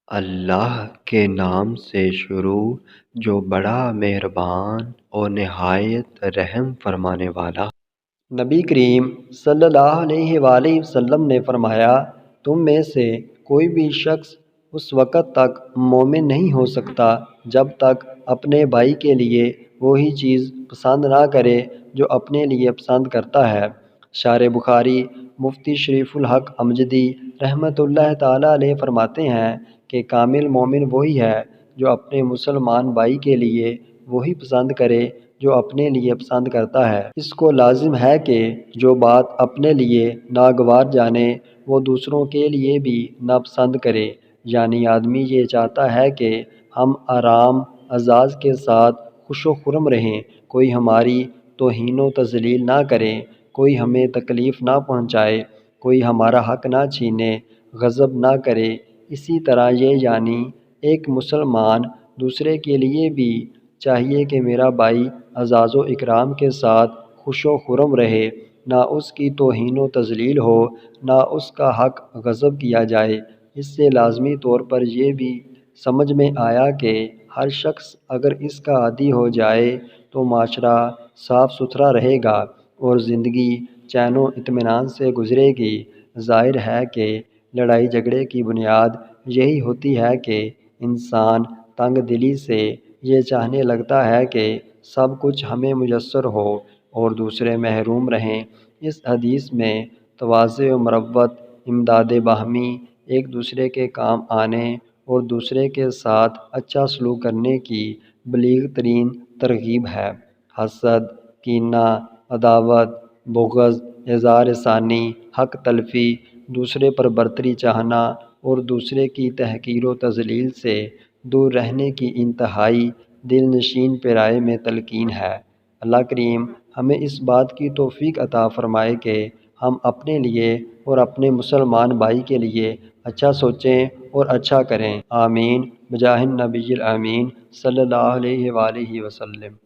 اللہ کے نام سے شروع جو بڑا مہربان اور نہایت رحم فرمانے والا۔ نبی کریم صلی اللہ علیہ وآلہ وسلم نے فرمایا، تم میں سے کوئی بھی شخص اس وقت تک مومن نہیں ہو سکتا جب تک اپنے بھائی کے لیے وہی چیز پسند نہ کرے جو اپنے لیے پسند کرتا ہے۔ شارح بخاری مفتی شریف الحق امجدی رحمۃ اللہ تعالیٰ علیہ فرماتے ہیں کہ کامل مومن وہی ہے جو اپنے مسلمان بھائی کے لیے وہی پسند کرے جو اپنے لیے پسند کرتا ہے۔ اس کو لازم ہے کہ جو بات اپنے لیے ناگوار جانے وہ دوسروں کے لیے بھی ناپسند کرے، یعنی آدمی یہ چاہتا ہے کہ ہم آرام اعزاز کے ساتھ خوش و خرم رہیں، کوئی ہماری توہین و تذلیل نہ کرے، کوئی ہمیں تکلیف نہ پہنچائے، کوئی ہمارا حق نہ چھینے، غضب نہ کرے۔ اسی طرح یہ یعنی ایک مسلمان دوسرے کے لیے بھی چاہیے کہ میرا بھائی اعزاز و اکرام کے ساتھ خوش و خرم رہے، نہ اس کی توہین و تذلیل ہو، نہ اس کا حق غصب کیا جائے۔ اس سے لازمی طور پر یہ بھی سمجھ میں آیا کہ ہر شخص اگر اس کا عادی ہو جائے تو معاشرہ صاف ستھرا رہے گا اور زندگی چین و اطمینان سے گزرے گی۔ ظاہر ہے کہ لڑائی جھگڑے کی بنیاد یہی ہوتی ہے کہ انسان تنگ دلی سے یہ چاہنے لگتا ہے کہ سب کچھ ہمیں میسر ہو اور دوسرے محروم رہیں۔ اس حدیث میں تواضع و مروت، امداد باہمی، ایک دوسرے کے کام آنے اور دوسرے کے ساتھ اچھا سلوک کرنے کی بلیغ ترین ترغیب ہے۔ حسد، کینہ، عداوت، بغض، اظہار ثانی، حق تلفی، دوسرے پر برتری چاہنا اور دوسرے کی تحقیر و تذلیل سے دور رہنے کی انتہائی دل نشین پیرائی میں تلقین ہے۔ اللہ کریم ہمیں اس بات کی توفیق عطا فرمائے کہ ہم اپنے لیے اور اپنے مسلمان بھائی کے لیے اچھا سوچیں اور اچھا کریں۔ آمین بجاہ النبی الامین صلی اللہ علیہ وآلہ وسلم۔